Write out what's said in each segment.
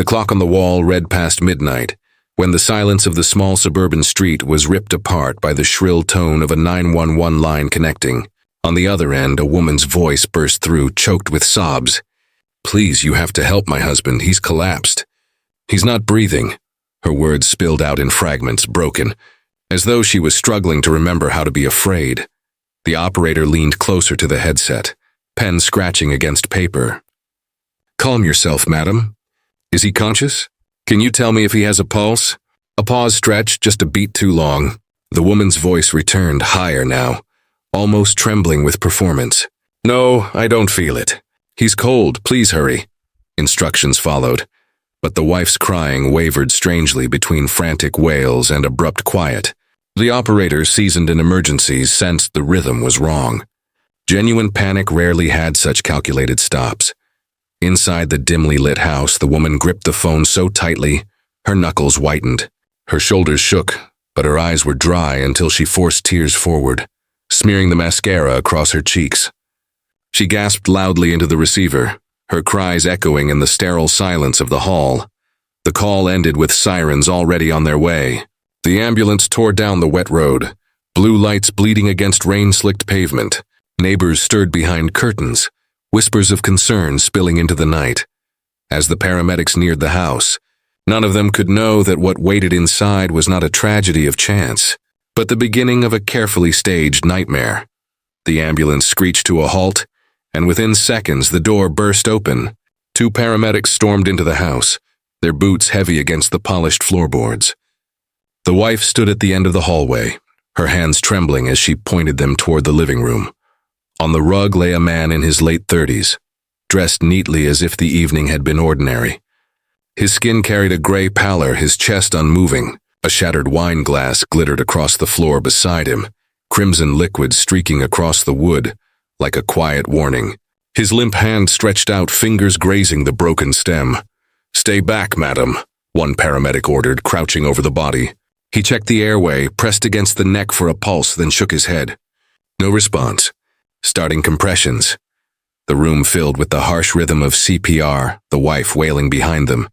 The clock on the wall read past midnight, when the silence of the small suburban street was ripped apart by the shrill tone of a 911 line connecting. On the other end, a woman's voice burst through, choked with sobs. "Please, you have to help my husband. He's collapsed. He's not breathing." Her words spilled out in fragments, broken, as though she was struggling to remember how to be afraid. The operator leaned closer to the headset, pen scratching against paper. "Calm yourself, madam. Is he conscious? Can you tell me if he has a pulse?" A pause stretched, just a beat too long. The woman's voice returned, higher now, almost trembling with performance. "No, I don't feel it. He's cold, please hurry." Instructions followed, but the wife's crying wavered strangely between frantic wails and abrupt quiet. The operator, seasoned in emergencies, sensed the rhythm was wrong. Genuine panic rarely had such calculated stops. Inside the dimly lit house, the woman gripped the phone so tightly, her knuckles whitened. Her shoulders shook, but her eyes were dry until she forced tears forward, smearing the mascara across her cheeks. She gasped loudly into the receiver, her cries echoing in the sterile silence of the hall. The call ended with sirens already on their way. The ambulance tore down the wet road, blue lights bleeding against rain-slicked pavement. Neighbors stirred behind curtains, whispers of concern spilling into the night. As the paramedics neared the house, none of them could know that what waited inside was not a tragedy of chance, but the beginning of a carefully staged nightmare. The ambulance screeched to a halt, and within seconds the door burst open. Two paramedics stormed into the house, their boots heavy against the polished floorboards. The wife stood at the end of the hallway, her hands trembling as she pointed them toward the living room. On the rug lay a man in his late 30s, dressed neatly as if the evening had been ordinary. His skin carried a gray pallor, his chest unmoving. A shattered wine glass glittered across the floor beside him, crimson liquid streaking across the wood, like a quiet warning. His limp hand stretched out, fingers grazing the broken stem. "Stay back, madam," one paramedic ordered, crouching over the body. He checked the airway, pressed against the neck for a pulse, then shook his head. No response. Starting compressions. The room filled with the harsh rhythm of CPR, the wife wailing behind them.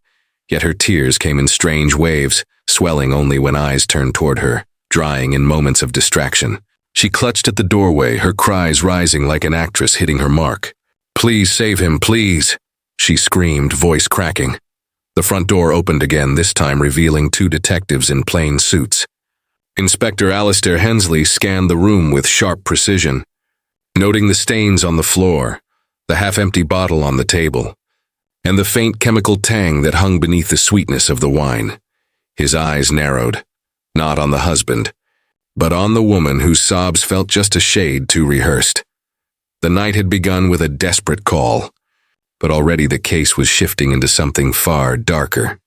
Yet her tears came in strange waves, swelling only when eyes turned toward her, drying in moments of distraction. She clutched at the doorway, her cries rising like an actress hitting her mark. "Please save him, please," she screamed, voice cracking. The front door opened again, this time revealing two detectives in plain suits. Inspector Alistair Hensley scanned the room with sharp precision, noting the stains on the floor, the half-empty bottle on the table, and the faint chemical tang that hung beneath the sweetness of the wine. His eyes narrowed, not on the husband, but on the woman whose sobs felt just a shade too rehearsed. The night had begun with a desperate call, but already the case was shifting into something far darker.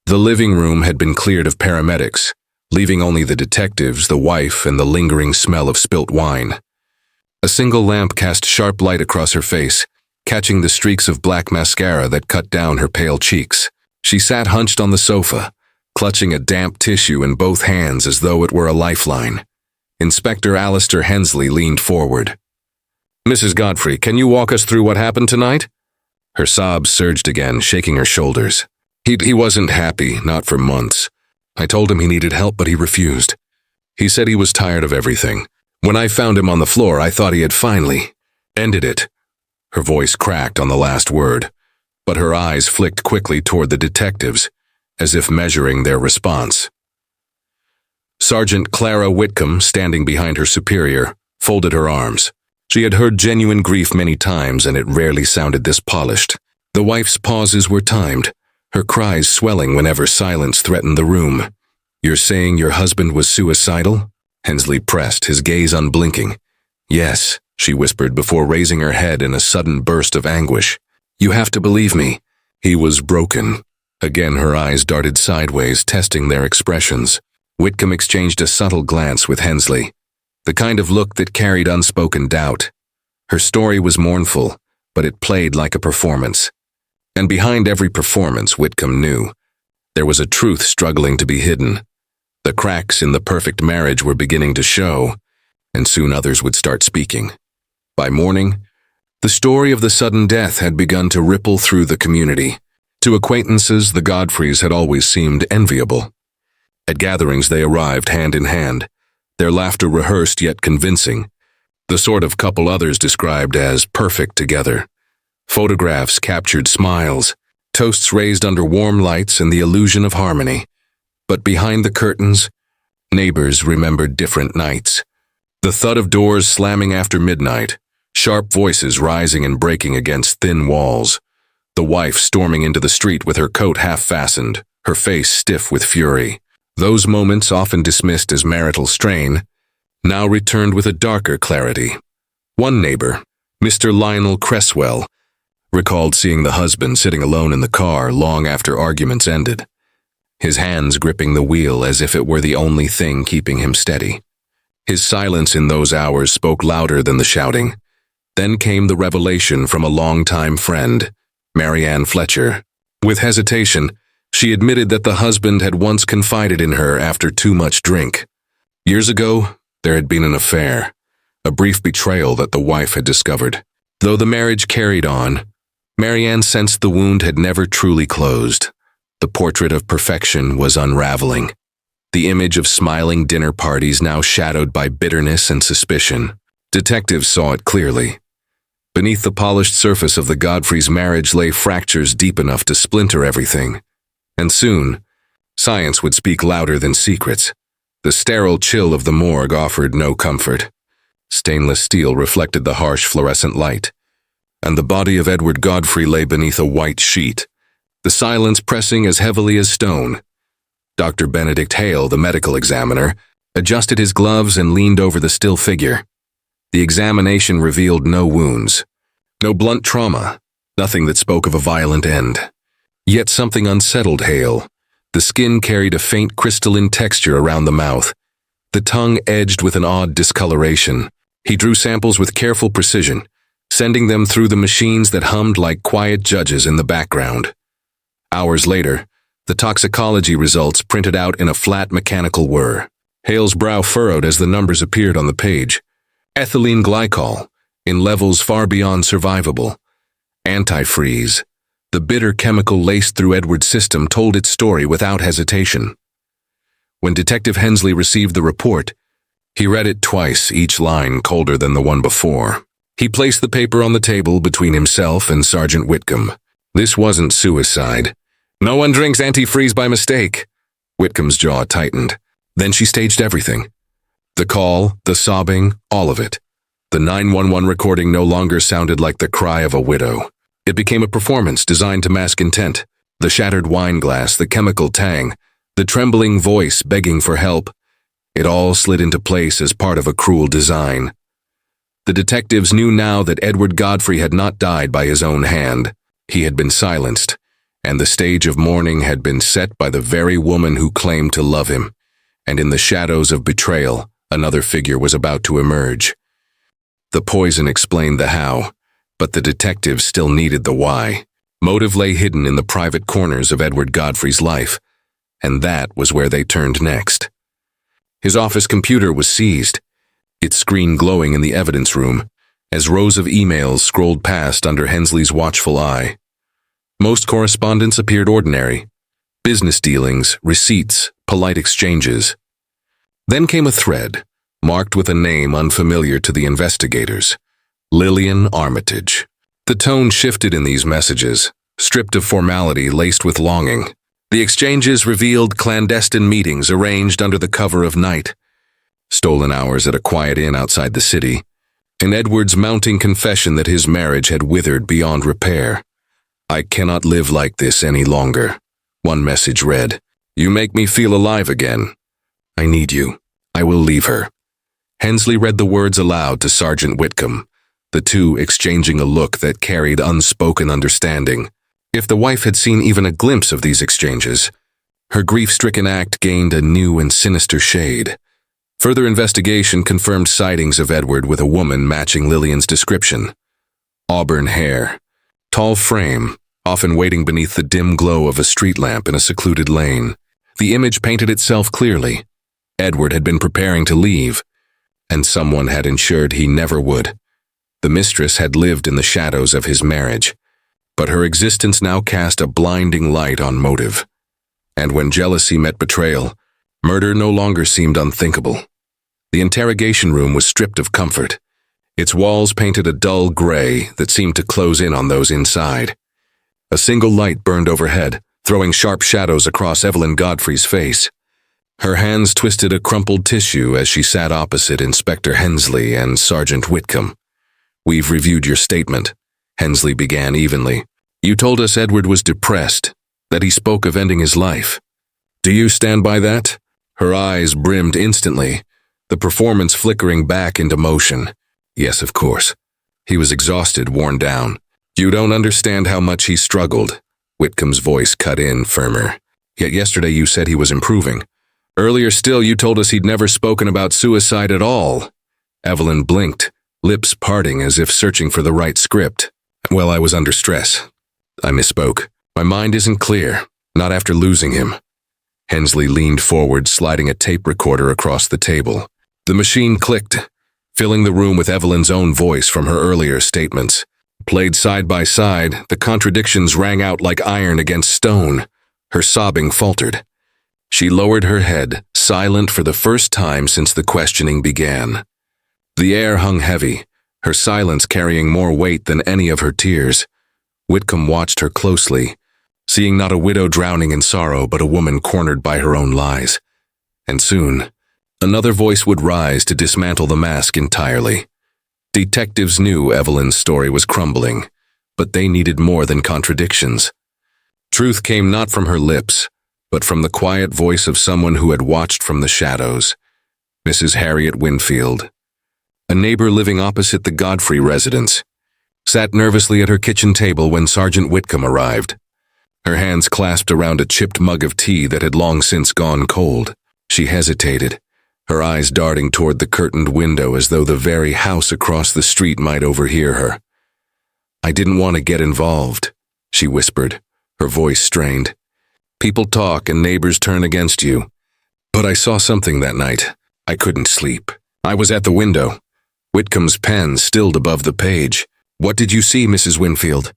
The living room had been cleared of paramedics, leaving only the detectives, the wife, and the lingering smell of spilt wine. A single lamp cast sharp light across her face, catching the streaks of black mascara that cut down her pale cheeks. She sat hunched on the sofa, clutching a damp tissue in both hands as though it were a lifeline. Inspector Alistair Hensley leaned forward. "Mrs. Godfrey, can you walk us through what happened tonight?" Her sobs surged again, shaking her shoulders. He wasn't happy, not for months. I told him he needed help, but he refused. He said he was tired of everything. When I found him on the floor, I thought he had finally ended it. Her voice cracked on the last word, but her eyes flicked quickly toward the detectives, as if measuring their response. Sergeant Clara Whitcomb, standing behind her superior, folded her arms. She had heard genuine grief many times, and it rarely sounded this polished. The wife's pauses were timed, her cries swelling whenever silence threatened the room. "You're saying your husband was suicidal?" Hensley pressed, his gaze unblinking. "Yes," she whispered before raising her head in a sudden burst of anguish. "You have to believe me. He was broken." Again her eyes darted sideways, testing their expressions. Whitcomb exchanged a subtle glance with Hensley, the kind of look that carried unspoken doubt. Her story was mournful, but it played like a performance. And behind every performance, Whitcomb knew, there was a truth struggling to be hidden. The cracks in the perfect marriage were beginning to show, and soon others would start speaking. By morning, the story of the sudden death had begun to ripple through the community. To acquaintances, the Godfreys had always seemed enviable. At gatherings, they arrived hand in hand, their laughter rehearsed yet convincing, the sort of couple others described as perfect together. Photographs captured smiles, toasts raised under warm lights, and the illusion of harmony. But behind the curtains, neighbors remembered different nights. The thud of doors slamming after midnight, sharp voices rising and breaking against thin walls. The wife storming into the street with her coat half-fastened, her face stiff with fury. Those moments, often dismissed as marital strain, now returned with a darker clarity. One neighbor, Mr. Lionel Cresswell, recalled seeing the husband sitting alone in the car long after arguments ended, his hands gripping the wheel as if it were the only thing keeping him steady. His silence in those hours spoke louder than the shouting. Then came the revelation from a longtime friend, Marianne Fletcher. With hesitation, she admitted that the husband had once confided in her after too much drink. Years ago, there had been an affair, a brief betrayal that the wife had discovered. Though the marriage carried on, Marianne sensed the wound had never truly closed. The portrait of perfection was unraveling, the image of smiling dinner parties now shadowed by bitterness and suspicion. Detectives saw it clearly. Beneath the polished surface of the Godfreys' marriage lay fractures deep enough to splinter everything. And soon, science would speak louder than secrets. The sterile chill of the morgue offered no comfort. Stainless steel reflected the harsh fluorescent light, and the body of Edward Godfrey lay beneath a white sheet, the silence pressing as heavily as stone. Dr. Benedict Hale, the medical examiner, adjusted his gloves and leaned over the still figure. The examination revealed no wounds, no blunt trauma, nothing that spoke of a violent end. Yet something unsettled Hale. The skin carried a faint crystalline texture around the mouth, the tongue edged with an odd discoloration. He drew samples with careful precision, sending them through the machines that hummed like quiet judges in the background. Hours later, the toxicology results printed out in a flat mechanical whir. Hale's brow furrowed as the numbers appeared on the page. Ethylene glycol, in levels far beyond survivable. Antifreeze, the bitter chemical laced through Edward's system, told its story without hesitation. When Detective Hensley received the report, he read it twice, each line colder than the one before. He placed the paper on the table between himself and Sergeant Whitcomb. This wasn't suicide. No one drinks antifreeze by mistake. Whitcomb's jaw tightened. Then she staged everything. The call, the sobbing, all of it. The 911 recording no longer sounded like the cry of a widow. It became a performance designed to mask intent. The shattered wine glass, the chemical tang, the trembling voice begging for help. It all slid into place as part of a cruel design. The detectives knew now that Edward Godfrey had not died by his own hand. He had been silenced, and the stage of mourning had been set by the very woman who claimed to love him. And in the shadows of betrayal, another figure was about to emerge. The poison explained the how, but the detectives still needed the why. Motive lay hidden in the private corners of Edward Godfrey's life, and that was where they turned next. His office computer was seized, its screen glowing in the evidence room, as rows of emails scrolled past under Hensley's watchful eye. Most correspondence appeared ordinary. Business dealings, receipts, polite exchanges. Then came a thread, marked with a name unfamiliar to the investigators. Lillian Armitage. The tone shifted in these messages, stripped of formality laced with longing. The exchanges revealed clandestine meetings arranged under the cover of night, stolen hours at a quiet inn outside the city, and Edward's mounting confession that his marriage had withered beyond repair. "I cannot live like this any longer," one message read. "You make me feel alive again. I need you. I will leave her." Hensley read the words aloud to Sergeant Whitcomb, the two exchanging a look that carried unspoken understanding. If the wife had seen even a glimpse of these exchanges, her grief-stricken act gained a new and sinister shade. Further investigation confirmed sightings of Edward with a woman matching Lillian's description. Auburn hair, tall frame, often waiting beneath the dim glow of a street lamp in a secluded lane. The image painted itself clearly. Edward had been preparing to leave, and someone had ensured he never would. The mistress had lived in the shadows of his marriage, but her existence now cast a blinding light on motive. And when jealousy met betrayal, murder no longer seemed unthinkable. The interrogation room was stripped of comfort, its walls painted a dull gray that seemed to close in on those inside. A single light burned overhead, throwing sharp shadows across Evelyn Godfrey's face. Her hands twisted a crumpled tissue as she sat opposite Inspector Hensley and Sergeant Whitcomb. "We've reviewed your statement," Hensley began evenly. "You told us Edward was depressed, that he spoke of ending his life. Do you stand by that?" Her eyes brimmed instantly, the performance flickering back into motion. "Yes, of course. He was exhausted, worn down. You don't understand how much he struggled." Whitcomb's voice cut in firmer. "Yet yesterday you said he was improving. Earlier still you told us he'd never spoken about suicide at all." Evelyn blinked, lips parting as if searching for the right script. "Well, I was under stress. I misspoke. My mind isn't clear, not after losing him." Hensley leaned forward, sliding a tape recorder across the table. The machine clicked, filling the room with Evelyn's own voice from her earlier statements. Played side by side, the contradictions rang out like iron against stone. Her sobbing faltered. She lowered her head, silent for the first time since the questioning began. The air hung heavy, her silence carrying more weight than any of her tears. Whitcomb watched her closely, seeing not a widow drowning in sorrow but a woman cornered by her own lies. And soon, another voice would rise to dismantle the mask entirely. Detectives knew Evelyn's story was crumbling, but they needed more than contradictions. Truth came not from her lips, but from the quiet voice of someone who had watched from the shadows. Mrs. Harriet Winfield, a neighbor living opposite the Godfrey residence, sat nervously at her kitchen table when Sergeant Whitcomb arrived. Her hands clasped around a chipped mug of tea that had long since gone cold. She hesitated, her eyes darting toward the curtained window as though the very house across the street might overhear her. "I didn't want to get involved," she whispered, her voice strained. "People talk and neighbors turn against you. But I saw something that night. I couldn't sleep. I was at the window." Whitcomb's pen stilled above the page. "What did you see, Mrs. Winfield?"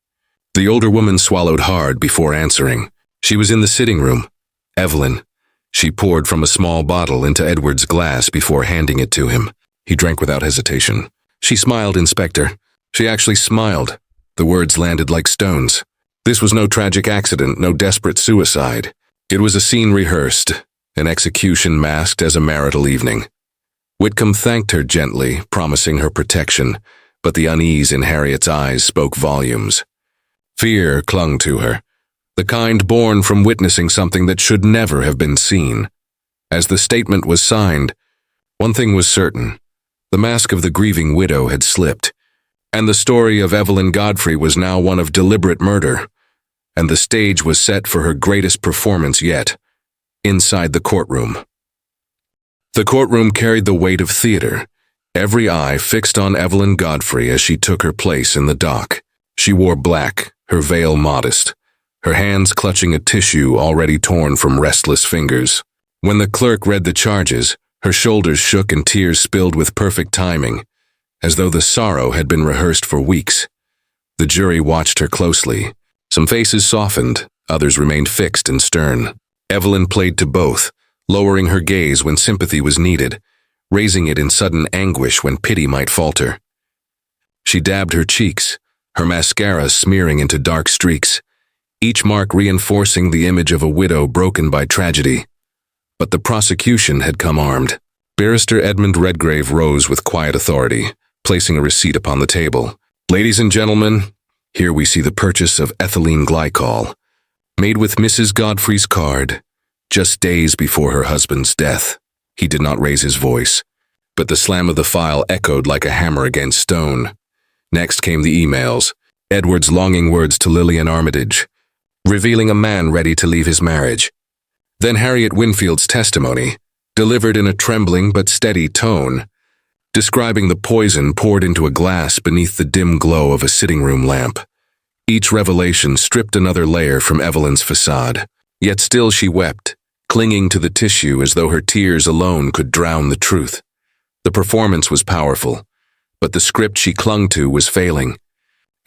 The older woman swallowed hard before answering. She was in the sitting room. "Evelyn." She poured from a small bottle into Edward's glass before handing it to him. He drank without hesitation. "She smiled, Inspector. She actually smiled." The words landed like stones. This was no tragic accident, no desperate suicide. It was a scene rehearsed, an execution masked as a marital evening. Whitcomb thanked her gently, promising her protection, but the unease in Harriet's eyes spoke volumes. Fear clung to her, the kind born from witnessing something that should never have been seen. As the statement was signed, one thing was certain: the mask of the grieving widow had slipped, and the story of Evelyn Godfrey was now one of deliberate murder, and the stage was set for her greatest performance yet, inside the courtroom. The courtroom carried the weight of theater, every eye fixed on Evelyn Godfrey as she took her place in the dock. She wore black, her veil modest, her hands clutching a tissue already torn from restless fingers. When the clerk read the charges, her shoulders shook and tears spilled with perfect timing, as though the sorrow had been rehearsed for weeks. The jury watched her closely. Some faces softened, others remained fixed and stern. Evelyn played to both, lowering her gaze when sympathy was needed, raising it in sudden anguish when pity might falter. She dabbed her cheeks, her mascara smearing into dark streaks, each mark reinforcing the image of a widow broken by tragedy. But the prosecution had come armed. Barrister Edmund Redgrave rose with quiet authority, placing a receipt upon the table. "Ladies and gentlemen, here we see the purchase of ethylene glycol, made with Mrs. Godfrey's card, just days before her husband's death." He did not raise his voice, but the slam of the file echoed like a hammer against stone. Next came the emails, Edward's longing words to Lillian Armitage, revealing a man ready to leave his marriage. Then Harriet Winfield's testimony, delivered in a trembling but steady tone, describing the poison poured into a glass beneath the dim glow of a sitting room lamp. Each revelation stripped another layer from Evelyn's facade, yet still she wept, clinging to the tissue as though her tears alone could drown the truth. The performance was powerful, but the script she clung to was failing.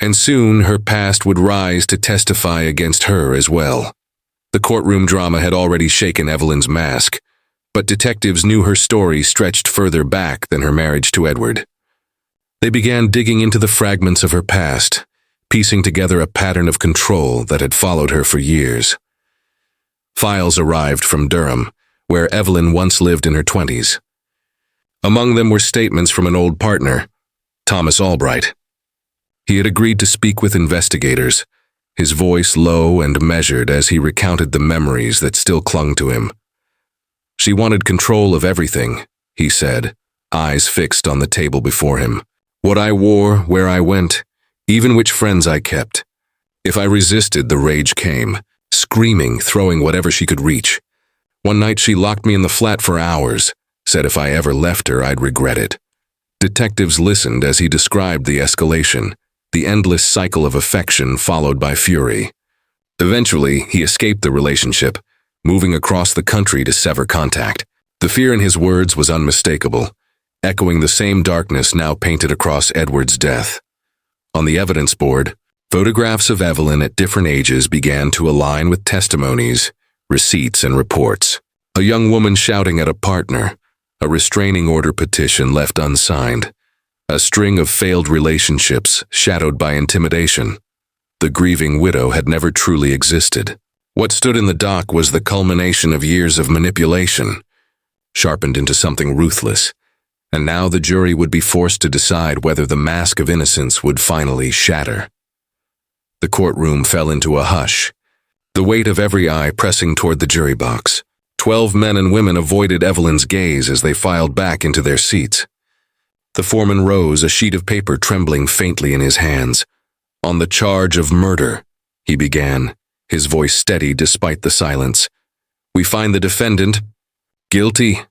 and soon her past would rise to testify against her as well. The courtroom drama had already shaken Evelyn's mask, but detectives knew her story stretched further back than her marriage to Edward. They began digging into the fragments of her past, piecing together a pattern of control that had followed her for years. Files arrived from Durham, where Evelyn once lived in her 20s. Among them were statements from an old partner, Thomas Albright. He had agreed to speak with investigators, his voice low and measured as he recounted the memories that still clung to him. She wanted control of everything, he said, eyes fixed on the table before him. What I wore, where I went, even which friends I kept. If I resisted, the rage came, screaming, throwing whatever she could reach. One night she locked me in the flat for hours, said if I ever left her, I'd regret it. Detectives listened as he described the escalation, the endless cycle of affection followed by fury. Eventually, he escaped the relationship, moving across the country to sever contact. The fear in his words was unmistakable, echoing the same darkness now painted across Edward's death. On the evidence board, photographs of Evelyn at different ages began to align with testimonies, receipts, and reports. A young woman shouting at a partner, a restraining order petition left unsigned, a string of failed relationships shadowed by intimidation. The grieving widow had never truly existed. What stood in the dock was the culmination of years of manipulation, sharpened into something ruthless, and now the jury would be forced to decide whether the mask of innocence would finally shatter. The courtroom fell into a hush, the weight of every eye pressing toward the jury box. 12 men and women avoided Evelyn's gaze as they filed back into their seats. The foreman rose, a sheet of paper trembling faintly in his hands. On the charge of murder, he began, his voice steady despite the silence. We find the defendant guilty.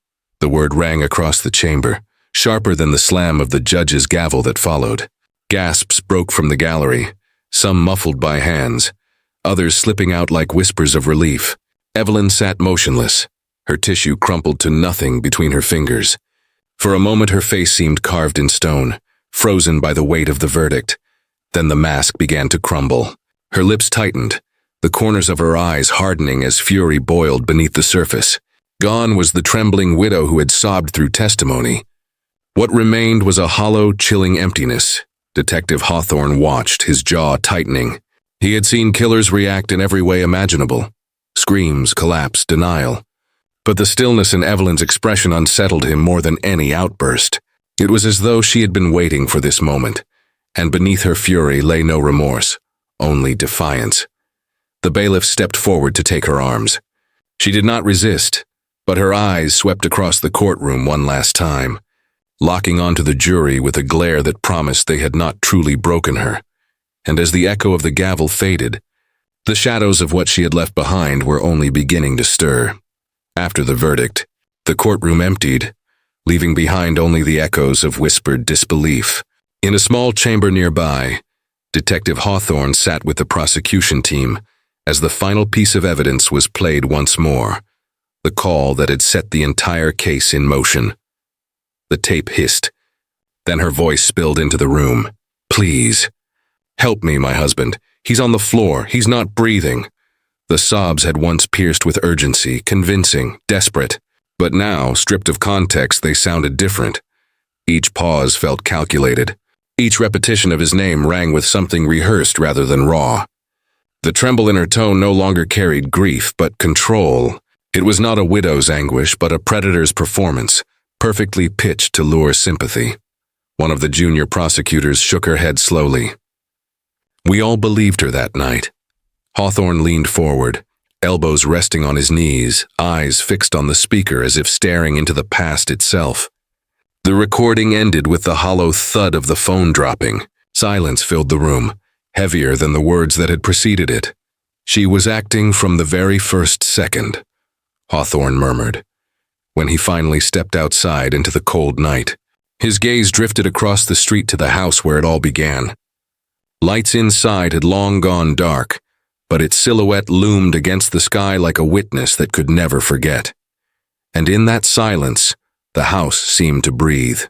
The word rang across the chamber, sharper than the slam of the judge's gavel that followed. Gasps broke from the gallery, some muffled by hands, others slipping out like whispers of relief. Evelyn sat motionless, her tissue crumpled to nothing between her fingers. For a moment her face seemed carved in stone, frozen by the weight of the verdict. Then the mask began to crumble. Her lips tightened, the corners of her eyes hardening as fury boiled beneath the surface. Gone was the trembling widow who had sobbed through testimony. What remained was a hollow, chilling emptiness. Detective Hawthorne watched, his jaw tightening. He had seen killers react in every way imaginable. Screams, collapse, denial. But the stillness in Evelyn's expression unsettled him more than any outburst. It was as though she had been waiting for this moment, and beneath her fury lay no remorse, only defiance. The bailiff stepped forward to take her arms. She did not resist, but her eyes swept across the courtroom one last time, locking onto the jury with a glare that promised they had not truly broken her. And as the echo of the gavel faded, the shadows of what she had left behind were only beginning to stir. After the verdict, the courtroom emptied, leaving behind only the echoes of whispered disbelief. In a small chamber nearby, Detective Hawthorne sat with the prosecution team as the final piece of evidence was played once more, the call that had set the entire case in motion. The tape hissed. Then her voice spilled into the room. Please, help me, my husband. He's on the floor. He's not breathing. The sobs had once pierced with urgency, convincing, desperate. But now, stripped of context, they sounded different. Each pause felt calculated. Each repetition of his name rang with something rehearsed rather than raw. The tremble in her tone no longer carried grief, but control. It was not a widow's anguish, but a predator's performance, perfectly pitched to lure sympathy. One of the junior prosecutors shook her head slowly. We all believed her that night. Hawthorne leaned forward, elbows resting on his knees, eyes fixed on the speaker as if staring into the past itself. The recording ended with the hollow thud of the phone dropping. Silence filled the room, heavier than the words that had preceded it. She was acting from the very first second, Hawthorne murmured, when he finally stepped outside into the cold night. His gaze drifted across the street to the house where it all began. Lights inside had long gone dark, but its silhouette loomed against the sky like a witness that could never forget. And in that silence, the house seemed to breathe.